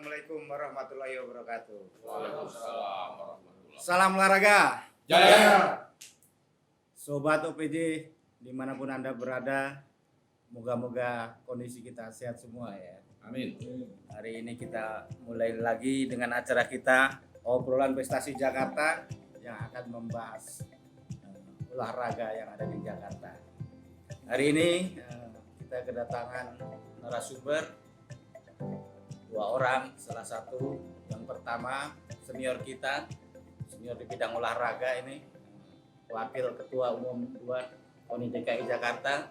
Assalamualaikum warahmatullahi wabarakatuh. Waalaikumsalam warahmatullahi. Salam olahraga, Jaya. Sobat OPJ dimanapun Anda berada. Moga-moga kondisi kita sehat semua ya. Amin. Hari ini kita mulai lagi dengan acara kita obrolan prestasi Jakarta yang akan membahas olahraga yang ada di Jakarta. Hari ini kita kedatangan narasumber 2 orang, salah satu yang pertama senior kita, senior di bidang olahraga ini, Wakil Ketua Umum 2 KONI DKI Jakarta,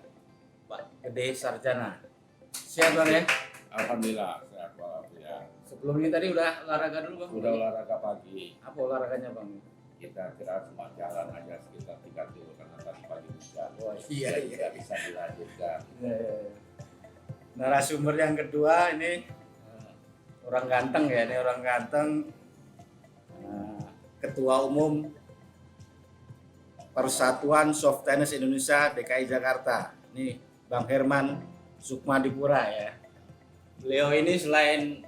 Pak Gede Sarjana. Siap Bang ya? Alhamdulillah sehat walafiat. Sebelum ini tadi udah olahraga dulu Bang? Udah olahraga pagi. Apa olahraganya Bang? Kita kira cuma jalan aja sekitar 3 kilo karena tadi pagi hujan. Oh, iya. Tidak bisa dilanjutkan. Narasumber yang kedua ini orang ganteng ya, ini orang ganteng, Ketua Umum Persatuan Soft Tennis Indonesia DKI Jakarta. Ini Bang Herman Sukmadipura ya. Beliau ini selain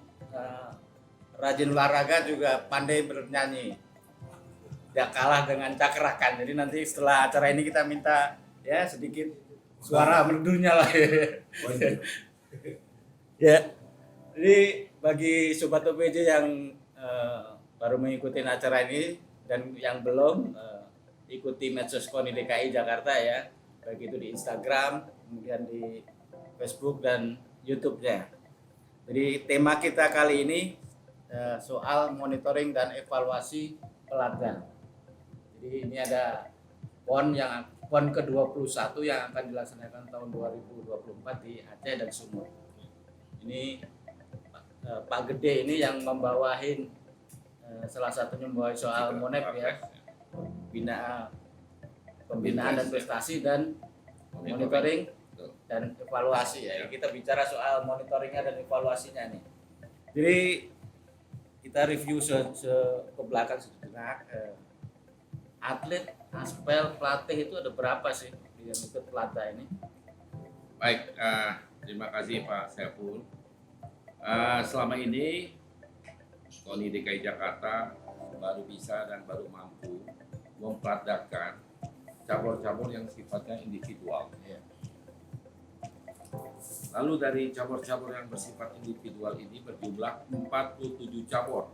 rajin olahraga juga pandai bernyanyi. Tidak kalah dengan cakrakan. Jadi nanti setelah acara ini kita minta ya sedikit suara merdunya lah ya. Ya. Jadi bagi Sobat OPJ yang baru mengikuti acara ini dan yang belum ikuti medsos KONI DKI Jakarta ya, baik itu di Instagram, kemudian di Facebook dan YouTube-nya. Jadi tema kita kali ini soal monitoring dan evaluasi pelatihan. Jadi ini ada PON ke-21 yang akan dilaksanakan tahun 2024 di Aceh dan Sumut. Ini Pak Gede ini yang membawahin salah satunya membawahi soal MONEP ya, pembinaan dan prestasi dan monitoring dan evaluasi ya. Kita bicara soal monitoringnya dan evaluasinya nih. Jadi kita review ke belakang sejenak. Atlet, aspel, pelatih itu ada berapa sih yang ikut pelatih ini? Baik, terima kasih Pak Saiful. Selama ini KONI DKI Jakarta baru bisa dan baru mampu mempelatihan cabur-cabur yang sifatnya individual. Lalu dari cabur-cabur yang bersifat individual ini berjumlah 47 cabur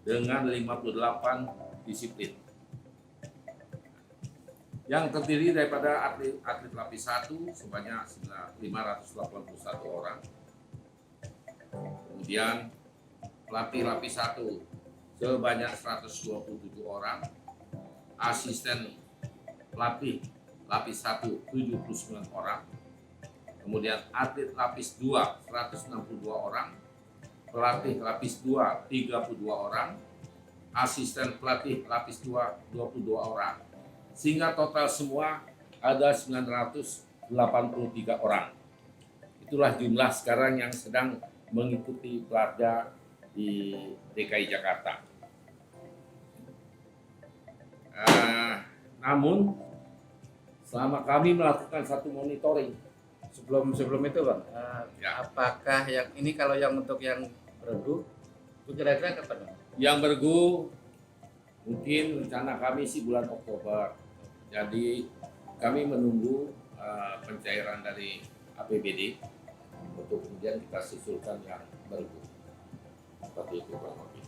dengan 58 disiplin. Yang terdiri daripada atlet lapis 1 sebanyak 581 orang. Kemudian pelatih lapis 1 sebanyak 127 orang. Asisten pelatih lapis 1 79 orang. Kemudian atlet lapis 2 162 orang. Pelatih lapis 2 32 orang. Asisten pelatih lapis 2 22 orang. Sehingga total semua ada 983 orang. Itulah jumlah sekarang yang sedang mengikuti pelatihan di DKI Jakarta. Namun selama kami melakukan satu monitoring, Sebelum itu Bang, apakah yang ini kalau yang untuk yang bergu itu kira-kira kapan Bang? yang bergu mungkin rencana kami sih bulan Oktober. Jadi kami menunggu pencairan dari APBD untuk kemudian kita susulkan yang bergu. Seperti itu kurang lebih.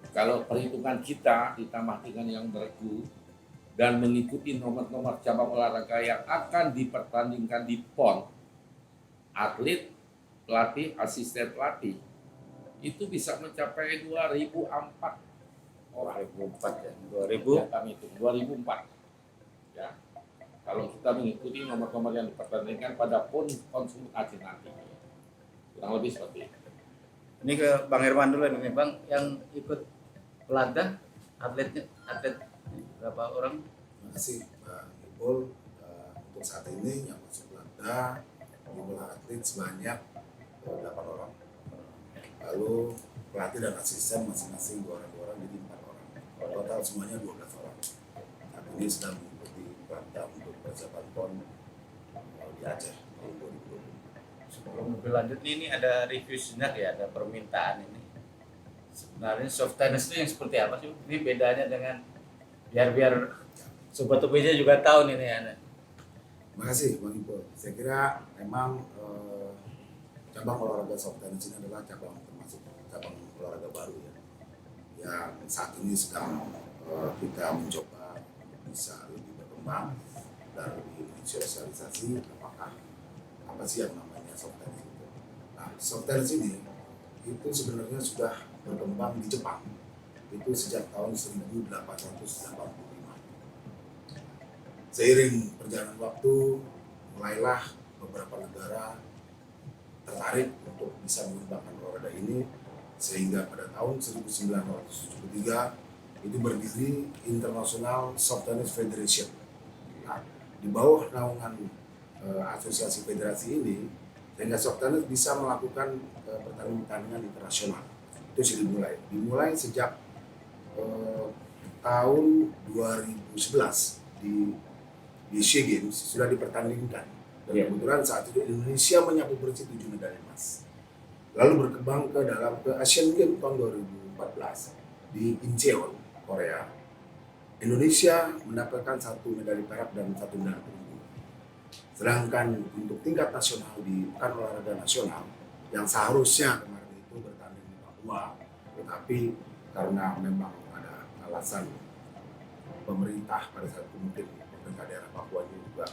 Kalau perhitungan kita ditambah dengan yang bergu dan mengikuti nomor-nomor cabang olahraga yang akan dipertandingkan di PON, atlet, pelatih, asisten pelatih itu bisa mencapai 2004 orang. 2004 ya. 2000 ya, kami itu 2004. Ya. Kalau kita mengikuti nomor-nomor yang dipertandingkan pada PON Sumut Aceh nanti. Kurang lebih seperti itu. Ini ke Bang Herman dulu nih Bang, yang ikut pelatih atlet berapa orang? Terima kasih Pak Ipul. Untuk saat ini yang masuk pelanda jumlah atlet sebanyak 8 orang. Lalu pelatih dan asisten masing-masing 2 orang jadi 4 orang. Total semuanya 12 orang. Saat ini sedang mengikuti pelatihan untuk persiapan PON di Aceh tahun 2020. Sebelum lebih lanjut nih, ini ada review sejenak ya, ada permintaan ini. Sebenarnya soft tennis itu yang seperti apa sih? Ini bedanya dengan biar sobat UPJ juga tahu nih ya. Makasih Bang Ipo. Saya kira memang cabang olahraga soft tennis ini adalah termasuk cabang olahraga baru ya, yang saat ini sedang kita mencoba bisa lebih berkembang dan lebih sosialisasi apa sih yang namanya soft tennis itu. Nah, soft tennis ini itu sebenarnya sudah berkembang di Jepang itu sejak tahun 1885. Seiring perjalanan waktu, mulailah beberapa negara tertarik untuk bisa mengembangkan olahraga ini, sehingga pada tahun 1973 itu berdiri International Soft Tennis Federation. Nah, di bawah naungan asosiasi federasi ini, sehingga soft tennis bisa melakukan pertandingan internasional. Itu sudah dimulai sejak tahun 2011 di SEA Games sudah dipertandingkan. Dan kebetulan saat itu Indonesia menyapu bersih 7 medali emas. Lalu berkembang ke Asian Games tahun 2014 di Incheon, Korea. Indonesia mendapatkan 1 medali perak dan 1 medali perunggu. Sedangkan untuk tingkat nasional di Pekan Olahraga Nasional yang seharusnya kemarin itu bertanding di Papua, tetapi karena memang ada alasan pemerintah pada saat itu, mungkin pemerintah daerah Papua ini juga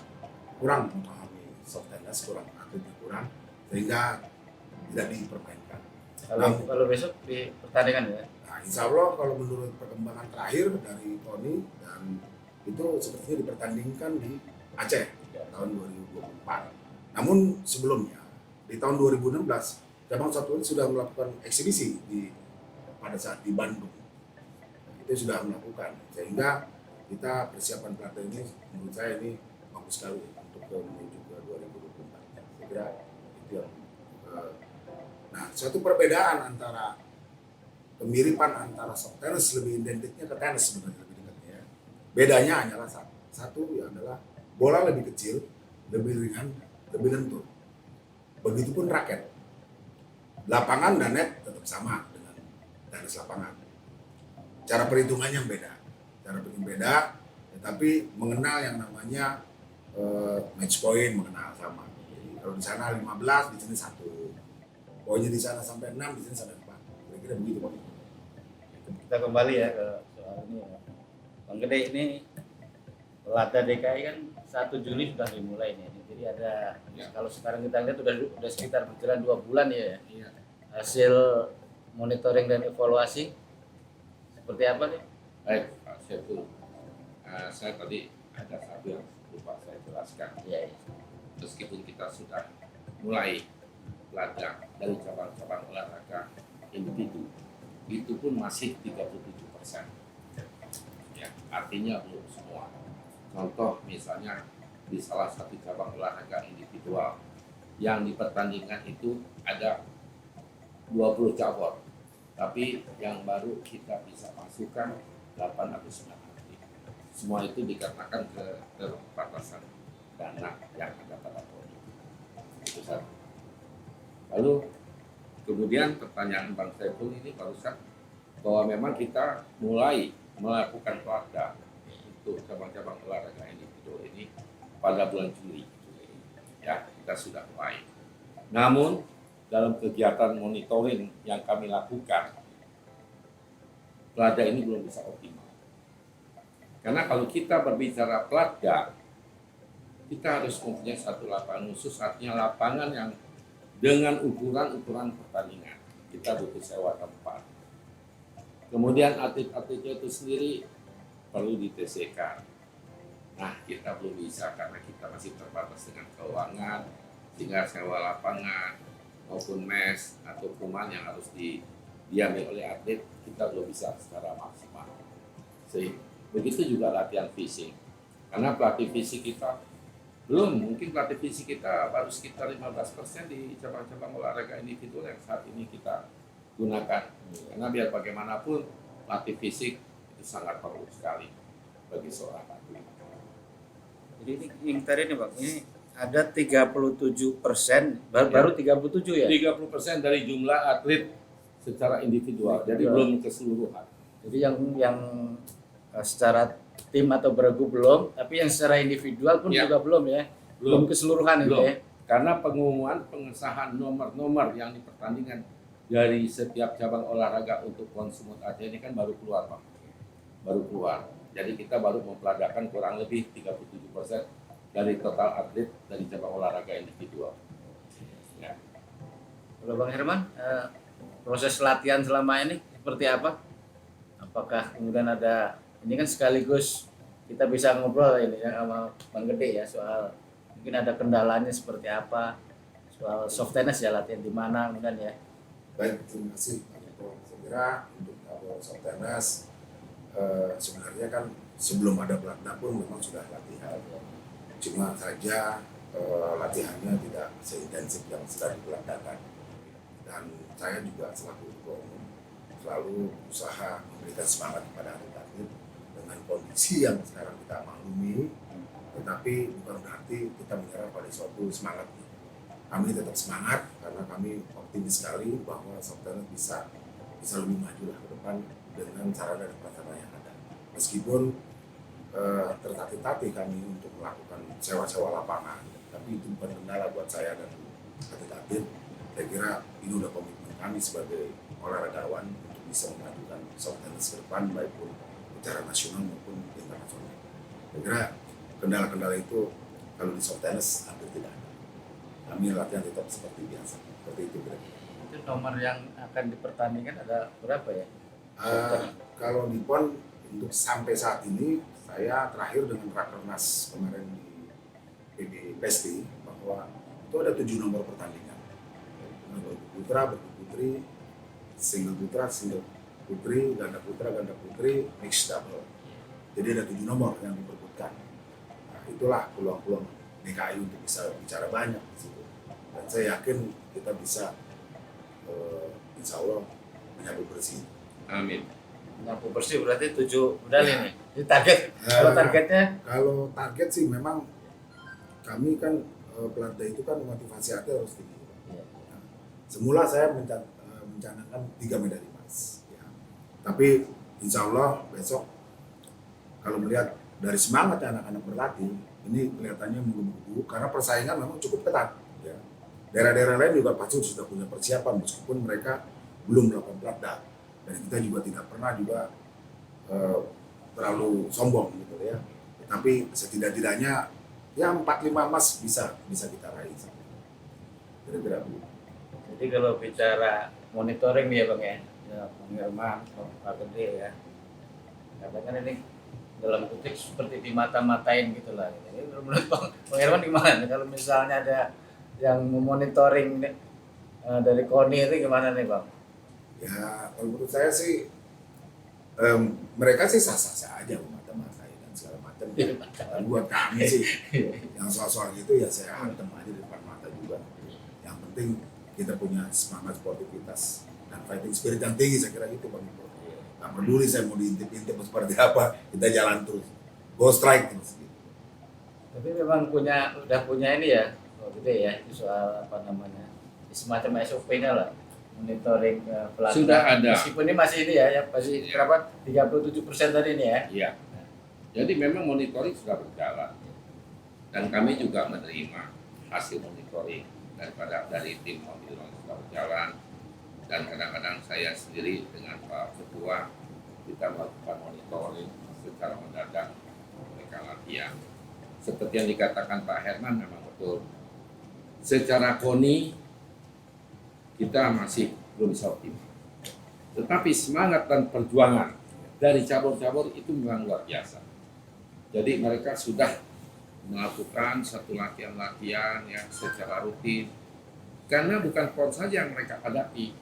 kurang memahami soft tennis, kurang atletnya kurang, sehingga tidak dipermainkan. Kalau besok di pertandingan ya. Nah, insya Allah kalau menurut perkembangan terakhir dari KONI dan itu sepertinya dipertandingkan di Aceh tahun 2024. Namun sebelumnya di tahun 2016 cabang satu ini sudah melakukan eksibisi pada saat di Bandung. Itu sudah melakukan, sehingga kita persiapan pelatih ini menurut saya ini bagus sekali untuk menuju ke 2024. Saya kira itu yang nah, suatu perbedaan antara kemiripan antara soft tennis lebih identiknya ke tenis sebenarnya lebih dekatnya. Bedanya hanyalah satu adalah bola lebih kecil, lebih ringan, lebih lentur. Begitupun raket. Lapangan dan net tetap sama dengan tenis lapangan. Cara perhitungannya yang beda. Cara perhitungan beda, tetapi mengenal yang namanya match point, mengenal sama. Jadi, kalau di sana 15, di sini 1. Poinnya di sana sampai 6, di sini sampai 4. Kira-kira begitu Pak. Kita kembali ya ke soal ini ya. Bang Gede, ini Lada DKI kan 1 Juli sudah dimulai nih. Jadi ada kalau sekarang kita lihat udah sekitar berjalan 2 bulan ya. Iya. Hasil monitoring dan evaluasi seperti apa nih? Baik, Pak Syekhu. Saya tadi ada satu yang lupa saya jelaskan. Ya, ya. Meskipun kita sudah mulai belajar dari cabang-cabang olahraga individu, itu pun masih 37%. Ya, artinya belum semua. Contoh misalnya di salah satu cabang olahraga individual yang dipertandingkan itu ada 20 cabur, tapi yang baru kita bisa masukkan 8 atau 9 atlet. Semua itu dikarenakan keterbatasan dana yang ada pada PONI. Itu satu. Lalu kemudian pertanyaan Bang Saiful ini barusan bahwa memang kita mulai melakukan pelatihan untuk cabang-cabang olahraga individu ini pada bulan Juli. Ya, kita sudah mulai. Namun dalam kegiatan monitoring yang kami lakukan, pelatihan ini belum bisa optimal. Karena kalau kita berbicara pelatihan, kita harus mempunyai satu lapangan khusus, artinya lapangan yang dengan ukuran pertandingan. Kita butuh sewa tempat. Kemudian atlet-atletnya itu sendiri perlu di-TC kan. Nah, kita belum bisa karena kita masih terbatas dengan keuangan, sehingga sewa lapangan maupun mes atau kuman yang harus didiami oleh atlet, kita belum bisa secara maksimal. Begitu juga latihan fisik. Karena pelatih fisik kita mungkin pelatih fisik kita baru sekitar 15% di cabang-cabang olahraga individu yang saat ini kita gunakan. Karena biar bagaimanapun pelatih fisik itu sangat perlu sekali bagi seorang atlet. Jadi ini yang tadi nih Bang, ini ada 37%, baru 37 ya. 30% dari jumlah atlet secara individual, jadi belum keseluruhan. Jadi yang secara tim atau beregu belum, tapi yang secara individual pun Ya. juga belum ya. Belum keseluruhan itu Belum. ya. Karena pengumuman pengesahan nomor-nomor yang dipertandingkan dari setiap cabang olahraga untuk Konsumut Aceh ini kan baru keluar, Pak. Baru keluar. Jadi kita baru mempeladakan kurang lebih 37% dari total atlet dari cabang olahraga individual. Ya. Kalau Bang Herman, proses latihan selama ini seperti apa? Apakah kemudian ada, ini kan sekaligus kita bisa ngobrol ini ya sama Bang Gede ya soal mungkin ada kendalanya seperti apa, soal soft tennis ya, latihan di mana kemudian ya. Baik, terima kasih Pak Niko. Saya kira untuk cabur soft tennis sebenarnya kan sebelum ada pelatnas pun memang sudah latihan. Cuma saja latihannya tidak seintensif yang sedang dipelatnakan. Dan saya juga selaku ketua umum selalu berusaha memberikan semangat kepada atlet-atlet dengan kondisi yang sekarang kita maklumi, tetapi bukan berarti kita menyerah pada suatu semangat. Kami tetap semangat karena kami optimis sekali bahwa soft tennis bisa lebih maju lah ke depan dengan sarana dan prasarana yang ada. Meskipun tertatih-tatih kami untuk melakukan sewa-sewa lapangan, tapi itu bukan kendala buat saya dan atlet-atlet. Saya kira ini udah komitmen kami sebagai olahragawan untuk bisa memajukan soft tennis ke depan baik pun secara nasional maupun internasional. Saya kira kendala-kendala itu kalau di soft tennis hampir tidak ada. Kami latihan tetap seperti biasa, seperti itu kira-kira. Itu nomor yang akan dipertandingkan ada berapa ya? Kalau di PON untuk sampai saat ini saya terakhir dengan Rakernas kemarin di PB Pesti bahwa itu ada 7 nomor pertandingan. Bergu putra, bergu putri, single putra, single putri, ganda putri, mixed double. Jadi ada 7 nomor yang diperbutkan. Nah, itulah peluang-peluang DKI untuk bisa bicara banyak di situ. Dan saya yakin kita bisa insya Allah menyapu bersih. Amin. Nyapu bersih berarti 7 medali nih. Ini target. Kalau targetnya? Kalau target sih memang kami kan pelatih itu kan motivasi atlet harus tinggi. Iya. Nah, semula saya mencanangkan 3 medali emas. Ya. Tapi insya Allah besok kalau melihat dari semangatnya anak-anak berlatih, ini kelihatannya menggebu-gebu karena persaingan memang cukup ketat. Ya. Daerah-daerah lain juga pasti sudah punya persiapan meskipun mereka belum melakukan pelatnas. Dan kita juga tidak pernah juga terlalu sombong gitu ya. Tapi setidak-tidaknya ya 4-5 emas bisa kita raih. Kira-kira begitu. Jadi kalau bicara monitoring ya Bang ya, Bang Herman, Pak Gede ya. Katakan ini dalam kutip seperti dimata-matain gitu lah. Ini menurut Bang Herman gimana nih kalau misalnya ada yang memonitoring dari KONI itu gimana nih Bang? Ya kalau menurut saya sih mereka sih sah-sah aja mata-matain dan segala macam. Dan buat kami sih yang soal-soal gitu ya saya hantem aja di depan mata juga. Yang penting kita punya semangat sportivitas dan fighting spirit yang tinggi, saya kira itu Bang. Nggak peduli saya mau diintip-intip seperti apa, kita jalan terus. Go strike terus. Tapi memang udah punya ini ya, gitu ya, itu soal apa namanya, semacam SOP-nya lah, monitoring pelatih. Sudah ada. Meskipun ini masih ini ya masih berapa? 37% tadi ini ya. Iya. Jadi memang monitoring sudah berjalan. Dan kami juga menerima hasil monitoring dari tim monitoring sudah berjalan. Dan kadang-kadang saya sendiri dengan Pak Ketua kita melakukan monitoring secara mendadak mereka latihan. Seperti yang dikatakan Pak Herman memang betul. Secara KONI kita masih belum bisa optimal. Tetapi semangat dan perjuangan dari cabur-cabur itu memang luar biasa. Jadi mereka sudah melakukan satu latihan-latihan yang secara rutin. Karena bukan PON saja yang mereka hadapi.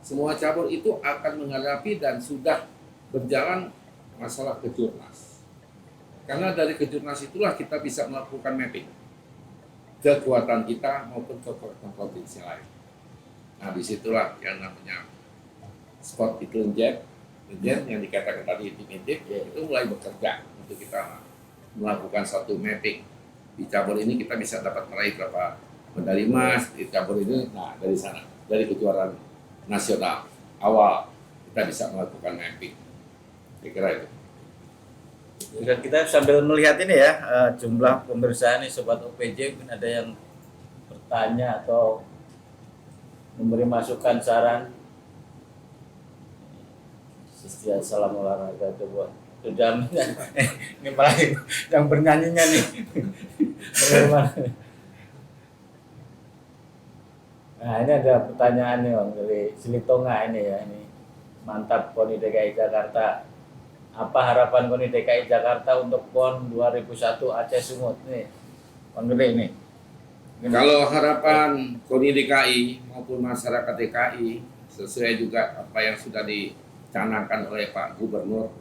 Semua cabur itu akan menghadapi dan sudah berjalan masalah kejurnas. Karena dari kejurnas itulah kita bisa melakukan mapping kekuatan kita maupun kekuatan provinsi lain. Nah disitulah yang namanya sport intelijen yang dikatakan tadi intip itu mulai bekerja untuk kita melakukan satu mapping di cabur ini kita bisa dapat meraih berapa medali emas, di cabur ini, nah dari sana, dari kejuaraan nasional awal kita bisa melakukan mapping. Saya kira itu. Dan kita sambil melihat ini ya, jumlah pemirsa ini Sobat OPJ, mungkin ada yang bertanya atau memberi masukan, saran. Setia salam olahraga coba. Sudah ini malah yang bernyanyinya nih. Nah ini ada pertanyaan nih Bang dari Silitonga ini ya, ini mantap KONI DKI Jakarta. Apa harapan KONI DKI Jakarta untuk PON 2001 Aceh Sumut nih, Bang Gede ini? Kalau harapan KONI DKI maupun masyarakat DKI sesuai juga apa yang sudah dicanangkan oleh Pak Gubernur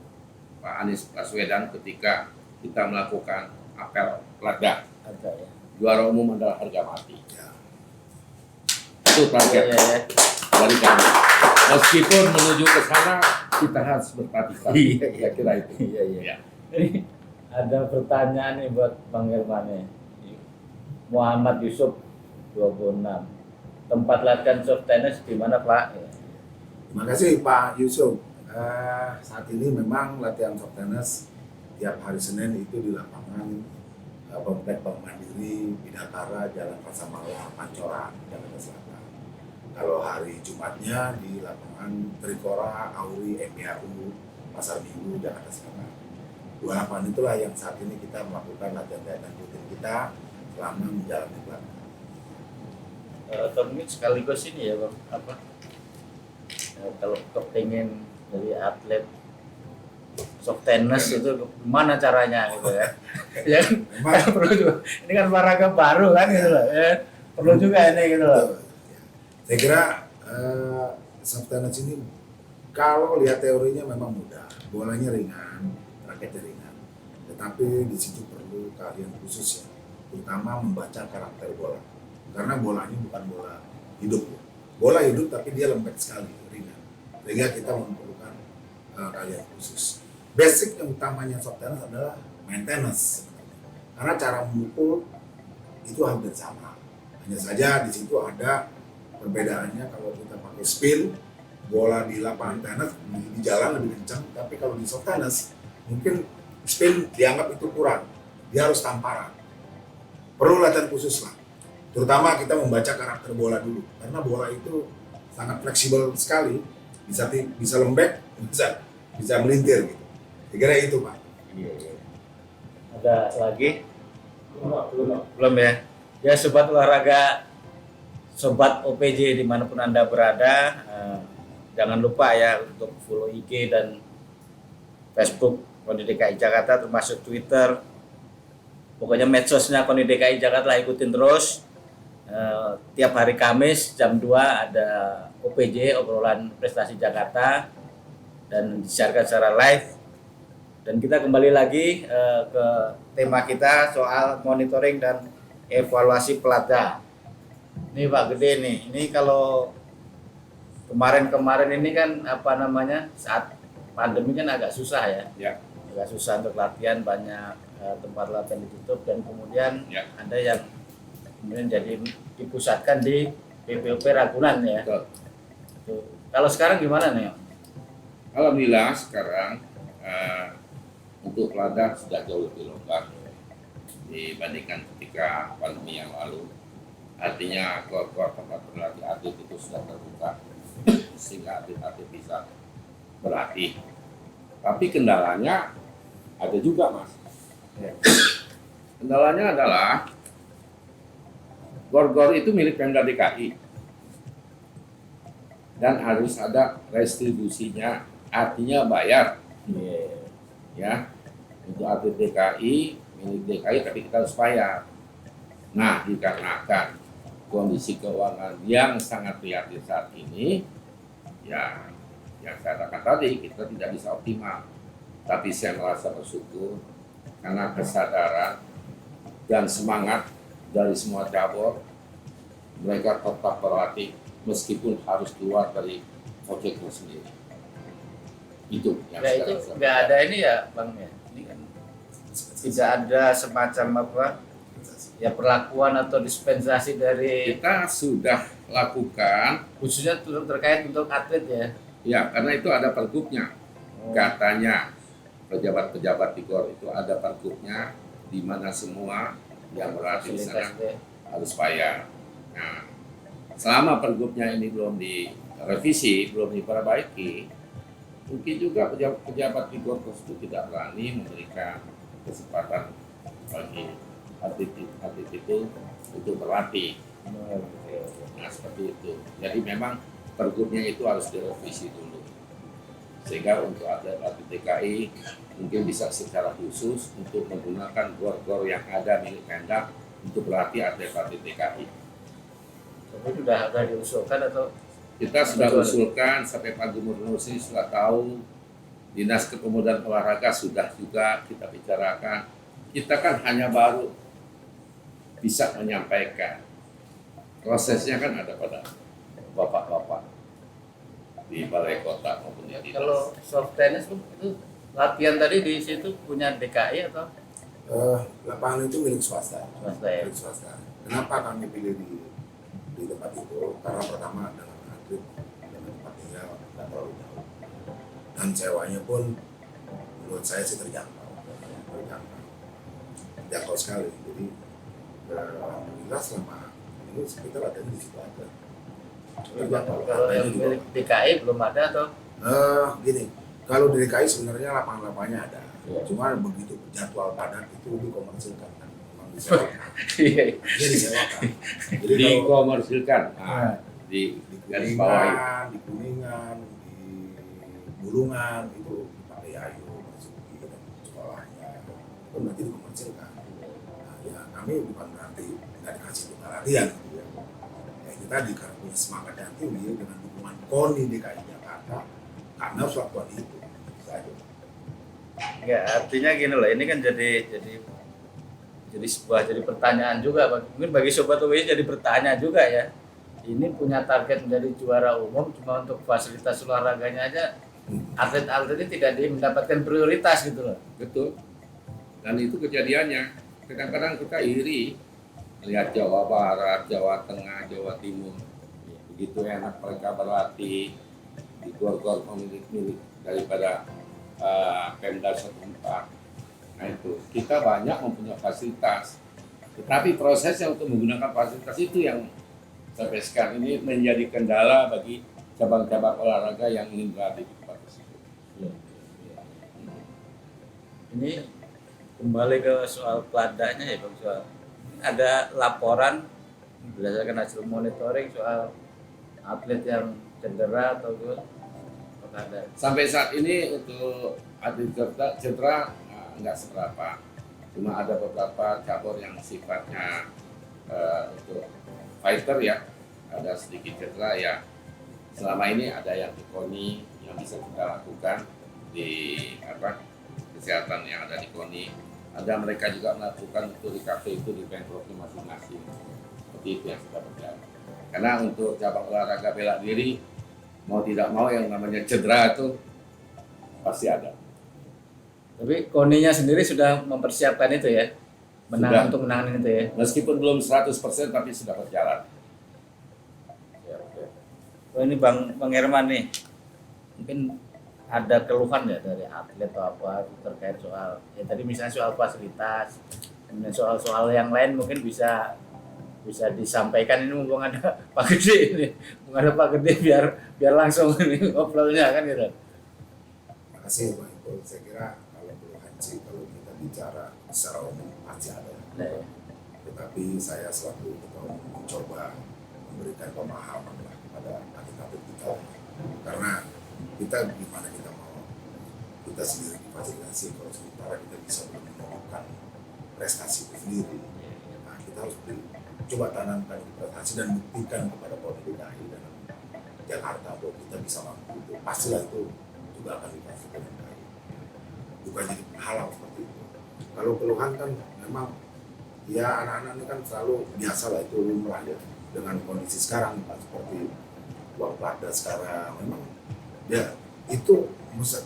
Pak Anies Baswedan ketika kita melakukan apel Ladang. Ada ya. Juara umum adalah harga mati. Ya. Itu target Ya. dari kami. Meskipun menuju ke sana kita harus berhati-hati. Iya. Saya kira itu. Iya. Ya. Ini ada pertanyaan nih buat Bang Herman nih. Muhammad Yusuf 26. Tempat latihan soft tennis di mana Pak? Terima kasih Pak Yusuf. Saat ini memang latihan soft tennis tiap hari Senin itu di lapangan Komplek Bank Mandiri, Bidakara, Jalan Prasamala, Pancoran, Jakarta Selatan. Kalau hari Jumatnya di lapangan Trikora, Auri, MBAU, Pasar Minggu, Jakarta Selatan. Dua lapangan itulah yang saat ini kita melakukan latihan rutin kita selama menjalani pelatihan. Atau mungkin sekaligus ini ya Bang, apa? Kalau pengen dari atlet soft tennis itu gimana caranya gitu ya? Ya Memang perlu juga. Ini kan olahraga baru kan gitu loh. Ya. Perlu juga ini gitu loh. saya kira soft tennis ini kalau lihat teorinya memang mudah, bolanya ringan, raketnya ringan, tetapi di situ perlu keahlian khusus ya, terutama membaca karakter bola, karena bola ini bukan bola hidup ya. Bola hidup tapi dia lembek sekali, ringan, sehingga kita memerlukan keahlian khusus. Basic yang utamanya soft tennis adalah maintenance, karena cara memukul itu hampir sama, hanya saja di situ ada perbedaannya. Kalau kita pakai spin, bola di lapangan tenis di jalan lebih kencang, tapi kalau di soft tennis mungkin spin dianggap itu kurang, dia harus tamparan. Perlu latihan khusus lah, terutama kita membaca karakter bola dulu, karena bola itu sangat fleksibel sekali, bisa lembek, bisa melintir gitu. Kira itu Pak. Iya. Ada lagi? Belum ya. Ya sobat olahraga, sobat OPJ dimanapun Anda berada, jangan lupa ya untuk follow IG dan Facebook KONI DKI Jakarta, termasuk Twitter. Pokoknya medsosnya KONI DKI Jakarta lah, ikutin terus. Tiap hari Kamis jam 2 ada OPJ, obrolan prestasi Jakarta, dan disiarkan secara live. Dan kita kembali lagi ke tema kita soal monitoring dan evaluasi pelatih. Ini Pak Gede nih, ini kalau kemarin ini kan apa namanya, saat pandemi kan agak susah ya. Ya. Agak susah untuk latihan, banyak tempat latihan ditutup, dan kemudian Ya. ada yang kemudian jadi dipusatkan di PPOP Ragunan ya. Betul. Tuh. Kalau sekarang gimana nih? Alhamdulillah sekarang untuk ladang sudah jauh lebih longgar dibandingkan ketika pandemi yang lalu. Artinya keluar tempat berlatih atlet itu sudah terbuka sehingga atlet-atlet bisa berlatih. Tapi kendalanya ada juga Mas. Kendalanya adalah gor-gor itu milik Pemda DKI dan harus ada restribusinya, artinya bayar. Ya, untuk atlet DKI, milik DKI, tapi kita harus bayar. Nah, dikarenakan kondisi keuangan yang sangat prihatin saat ini, ya, yang saya katakan tadi, kita tidak bisa optimal. Tapi saya merasa bersyukur karena kesadaran dan semangat dari semua cabur, mereka tetap berlatih meskipun harus keluar dari objeknya sendiri. Itu yang Ya itu nggak ada ini ya Bang ya. Ini kan tidak ada semacam apa ya perlakuan atau dispensasi dari Kita sudah lakukan, khususnya terkait untuk atlet ya. ya karena itu ada pergubnya. Katanya pejabat-pejabat di GOR itu ada pergubnya di mana semua yang berlatih di sana Fasilitas ya. harus bayar. Nah, selama pergubnya ini belum direvisi, belum diperbaiki, mungkin juga pejabat-pejabat di GOR tersebut tidak berani memberikan kesempatan bagi atlet itu untuk berlatih. Nah, seperti itu. Jadi memang pergubnya itu harus direvisi dulu. Sehingga untuk atlet-atlet DKI mungkin bisa secara khusus untuk menggunakan GOR-GOR yang ada milik Pemda untuk berlatih atlet-atlet DKI. Tapi sudah diusulkan atau Kita sudah usulkan sampai Pak Gubernur sih sudah tahu, Dinas Kepemudaan Olahraga sudah juga kita bicarakan. Kita kan hanya baru bisa menyampaikan. Prosesnya kan ada pada bapak-bapak di balai kota maupun di dinas. kalau soft tennis itu latihan tadi di situ punya DKI atau Lapangan itu milik swasta. swasta ya? Milik swasta. Kenapa kami pilih di tempat itu? Karena pertama dengan atlet, dengan tempat tinggal tidak terlalu jauh. Dan sewanya pun menurut saya sih terjangkau. Terjangkau sekali. Jadi alhamdulillah selama ini kita latihan di situ aja. Terjangkau. Kalau Harganya yang juga. milik DKI belum ada atau Gini, kalau di DKI sebenarnya lapangan-lapangannya ada. Ya. Cuma begitu jadwal padat itu dikomersilkan kan. Memang disewakan. iya. Dia disewakan. Jadi kalau Dikomersilkan. Nah, Nah, di di garis bawah itu. Kuningan, di Kuningan, di Bulungan itu dipakai Ayu, Masuki dan sekolahnya. Itu nanti dikomersilkan. Nah, ya kami bukan berarti nggak dikasih kita latihan gitu ya. Ya itu tadi karena punya semangat yang tinggi dengan dukungan KONI DKI Jakarta karena harus lakukan itu. Saja. ya artinya gini loh, ini kan jadi sebuah jadi pertanyaan juga, mungkin bagi sobat UWI jadi pertanyaan juga ya. Ini punya target menjadi juara umum, cuma untuk fasilitas olahraganya aja atlet-atlet ini tidak mendapatkan prioritas gitu loh. Betul. Dan itu kejadiannya. Kadang-kadang kita iri melihat Jawa Barat, Jawa Tengah, Jawa Timur. Begitu enak mereka berlatih di GOR-GOR milik daripada Pemda setempat. Nah itu, kita banyak mempunyai fasilitas. Tetapi prosesnya untuk menggunakan fasilitas itu yang sampai sekarang ini menjadi kendala bagi cabang-cabang olahraga yang ingin berlatih di tempat tersebut. Ini kembali ke soal peladanya ya Bang, soal ada laporan berdasarkan hasil monitoring soal atlet yang cedera atau apakah ada? Sampai saat ini untuk atlet cedera nggak seberapa, cuma ada beberapa cabur yang sifatnya untuk fighter ya, ada sedikit cedera ya. Selama ini ada yang di KONI yang bisa kita lakukan di kesehatan yang ada di KONI. Ada mereka juga melakukan untuk recovery itu di Pemprovnya masing-masing. Seperti itu yang sudah berjalan. Karena untuk cabang olahraga bela diri, mau tidak mau yang namanya cedera itu pasti ada. Tapi KONI-nya sendiri sudah mempersiapkan itu ya, Sudah. untuk menangani itu ya. Meskipun belum 100% tapi sudah berjalan. Oh, ini Bang Herman nih, mungkin ada keluhan ya dari atlet atau apa terkait soal ya tadi misalnya soal fasilitas, kemudian soal yang lain mungkin bisa disampaikan. Ini mumpung ada Pak Gede ini, mumpung ada Pak Gede biar langsung ini ngobrolnya kan gitu. Terima kasih Pak Ipul. Saya kira kalau keluhan sih kalau kita bicara secara umum pasti ada. Nah, Tetapi saya selaku ketua umum mencoba memberikan pemahaman lah kepada atlet-atlet kita. Karena kita gimana kita mau kita sendiri difasilitasi kalau sementara kita bisa belum menunjukkan prestasi itu sendiri. Nah, kita harus coba tanamkan prestasi dan buktikan kepada Polri DKI dan Jakarta bahwa kita bisa mampu itu. Pastilah itu juga akan dipastikan DKI. Bukan jadi penghalang seperti itu. Kalau keluhan kan memang ya anak-anak ini kan selalu biasa lah itu lumrah ya dengan kondisi sekarang Pak, seperti uang pelada sekarang memang ya itu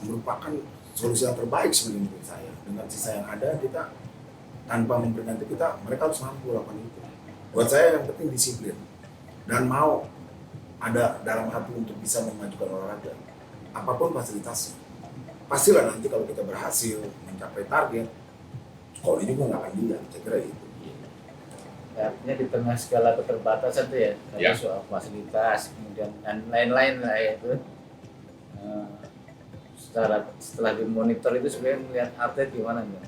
merupakan solusi yang terbaik sebenarnya menurut saya. Dengan sisa yang ada kita tanpa memperingati kita, mereka harus mampu lakukan itu. Buat saya yang penting disiplin dan mau ada dalam hati untuk bisa memajukan olahraga. Apapun fasilitasnya, pastilah nanti kalau kita berhasil mencapai target, sekolah ini juga nggak akan dilihat. Saya kira itu. Artinya di tengah segala keterbatasan tuh ya, Ya. soal fasilitas, kemudian dan lain-lain lah ya itu. Setelah dimonitor itu sebenarnya melihat atlet gimana nih?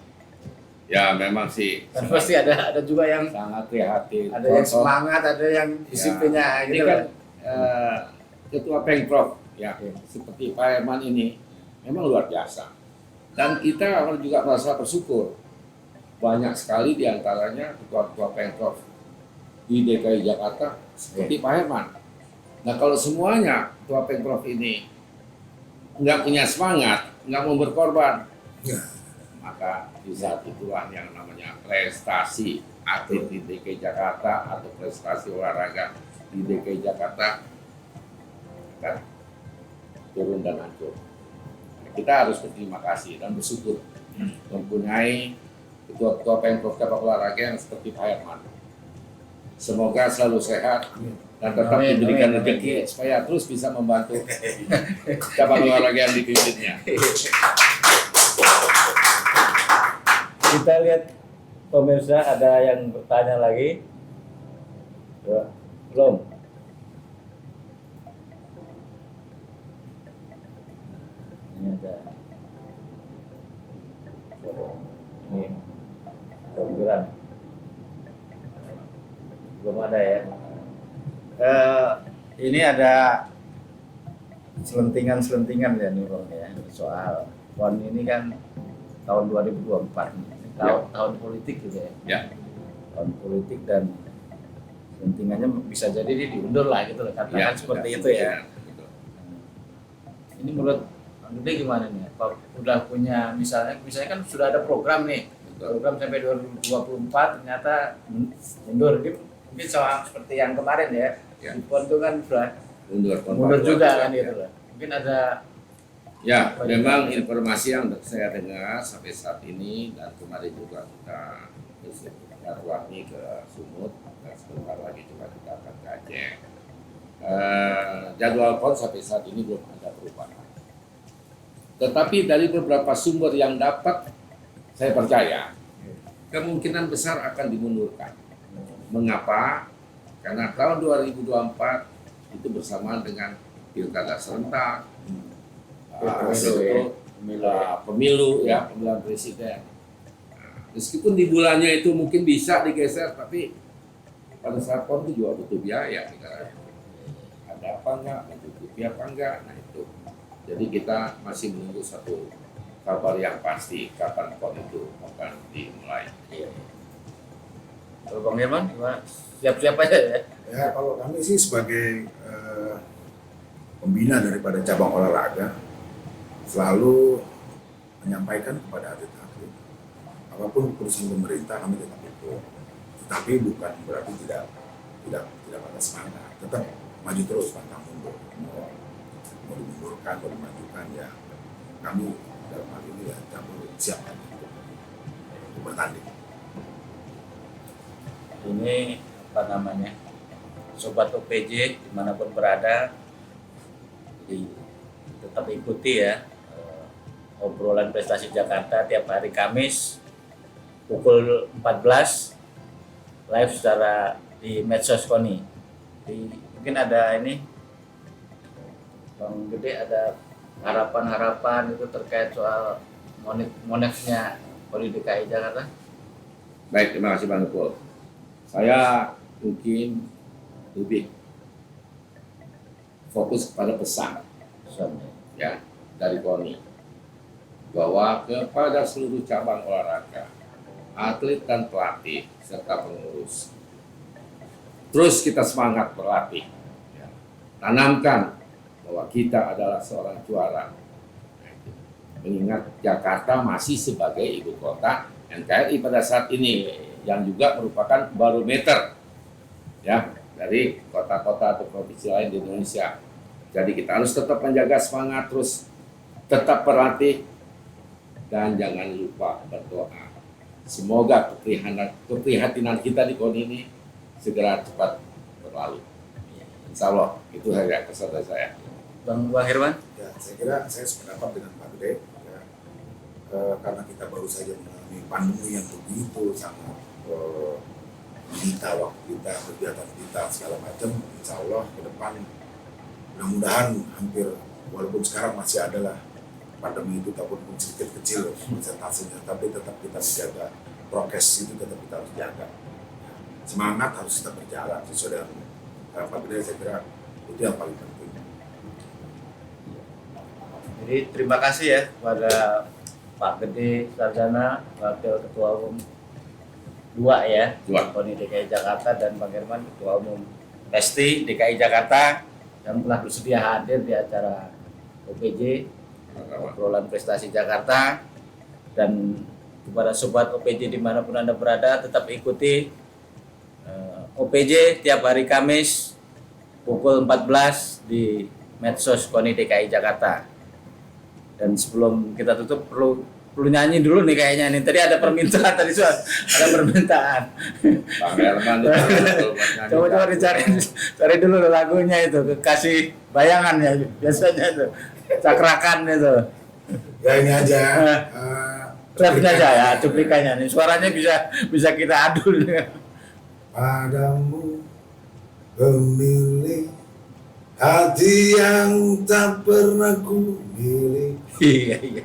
Ya memang sih Kan pasti ada juga yang sangat prihatin. ada yang semangat, ada yang disiplinnya Ini gitu kan loh. Ketua Pengprov ya, Iya. seperti Pak Herman ini memang luar biasa. Dan kita harus juga merasa bersyukur. Banyak sekali diantaranya ketua-ketua Pengprov di DKI Jakarta seperti Pak Herman. Nah kalau semuanya ketua Pengprov ini nggak punya semangat, nggak mau berkorban, Ya. maka di saat itulah yang namanya prestasi atlet di DKI Jakarta atau prestasi olahraga di DKI Jakarta akan turun dan hancur. Kita harus berterima kasih dan bersyukur mempunyai ketua-ketua Pemprov cabang olahraga yang seperti Pak Herman. Semoga selalu sehat dan tetap Amin, diberikan amin, rezeki amin. supaya terus bisa membantu cabang olahraga yang dipimpinnya. Kita lihat pemirsa ada yang bertanya lagi. Belum. Ini ada. Ini pembiran. Belum ada ya. Ini ada selentingan ya nih Bang ya, soal PON ini kan tahun 2024 tahun politik gitu ya. Ya. Tahun politik dan selentingannya bisa jadi dia diundur lah gitu loh, katakan seperti itu ya. Betul. Ini menurut Bang Gede gimana nih? Apa udah punya misalnya kan sudah ada program nih, Betul. program sampai 2024 ternyata mundur. Ini mungkin soal seperti yang kemarin ya, Ya. di PON itu kan sudah Mundur juga kan ya. gitu loh. Mungkin ada Ya, memang informasi yang saya dengar sampai saat ini dan kemarin juga kita silaturahmi ke Sumut dan sebentar lagi juga kita akan ke Aceh. Jadwal PON sampai saat ini belum ada perubahan. Tetapi dari beberapa sumber yang dapat, saya percaya kemungkinan besar akan dimundurkan. Mengapa? Karena tahun 2024 itu bersamaan dengan pilkada serentak, pemilu ya, pemilihan presiden. Nah, meskipun di bulannya itu mungkin bisa digeser, tapi pada saat PON itu juga butuh biaya. Ada apa enggak, mencukupi apa enggak, nah itu. Jadi kita masih menunggu satu kabar yang pasti kapan PON itu akan dimulai. Kalau Bang Herman gimana? Siap-siap aja ya. Ya, kalau kami sih sebagai pembina daripada cabang olahraga selalu menyampaikan kepada atlet-atlet apapun keputusan pemerintah kami tetap dukung, tapi bukan berarti tidak pada semangat, tetap maju terus pantang mundur. Mau dimundurkan, mau dimajukan ya kami dalam hal ini ya cabang siap untuk bertanding. Ini apa namanya, sobat OPJ dimanapun berada, jadi tetap ikuti ya obrolan prestasi Jakarta tiap hari Kamis pukul 14 live secara di medsos KONI. Mungkin ada ini Bang Gede, ada harapan-harapan itu terkait soal monexnya Poli DKI Jakarta. Baik, terima kasih Bang Nukul. Saya mungkin lebih fokus kepada pesan ya dari KONI bahwa kepada seluruh cabang olahraga, atlet dan pelatih serta pengurus, terus kita semangat berlatih, ya. Tanamkan bahwa kita adalah seorang juara. Mengingat Jakarta masih sebagai ibu kota NKRI pada saat ini, yang juga merupakan barometer ya dari kota-kota atau provinsi lain di Indonesia. Jadi kita harus tetap menjaga semangat, terus tetap berlatih dan jangan lupa berdoa semoga keprihatinan kita di KONI ini segera cepat berlalu. Insya Allah itu saja kesan dari saya. Bang Herman. Ya, saya kira saya sependapat dengan Pak Gede, ya. Karena kita baru saja mengalami pandemi yang begitu sangat menyita waktu kita, kegiatan kita segala macam. Insya Allah ke depan mudah-mudahan hampir, walaupun sekarang masih ada lah pandemi itu ataupun sedikit kecil persentasenya, tapi tetap kita menjaga prokes itu, tetap kita harus jaga. Semangat harus kita berjalan sesuai dengan Pak Gede, saya kira itu yang paling penting. Jadi terima kasih ya kepada Pak Gede Sarjana, Wakil Ketua Umum 2 ya, KONI DKI Jakarta, dan Bang Herman, Ketua Umum PESTI DKI Jakarta, yang telah bersedia hadir di acara OPJ, obrolan prestasi Jakarta. Dan kepada sobat OPJ dimanapun Anda berada, tetap ikuti OPJ tiap hari Kamis pukul 14 di medsos KONI DKI Jakarta. Dan sebelum kita tutup perlu nyanyi dulu nih kayaknya nih. Tadi ada permintaan tadi soal ada permintaan. Bang Herman Coba cari dulu lagunya itu, kasih bayangan ya biasanya itu. Cakrakan itu. Ya ini aja. Refnya aja ya, cuplikannya nih. Suaranya bisa kita adu nih. Padamu pemilik hati yang tak pernah ku miliki, Iya.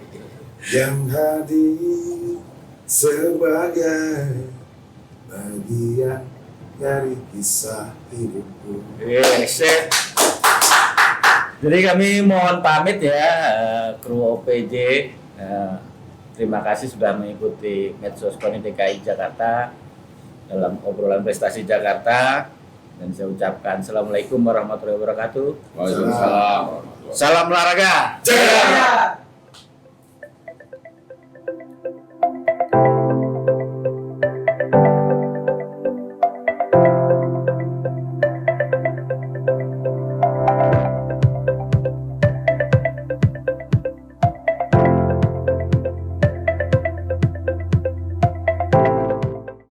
yang hadir sebagai bagian dari kisah hidupku. Yes. Jadi kami mohon pamit ya, kru OPJ. Terima kasih sudah mengikuti medsos KONI DKI Jakarta dalam obrolan prestasi Jakarta. Dan saya ucapkan Assalamualaikum warahmatullahi wabarakatuh. Waalaikumsalam. Salam olahraga. Jaya!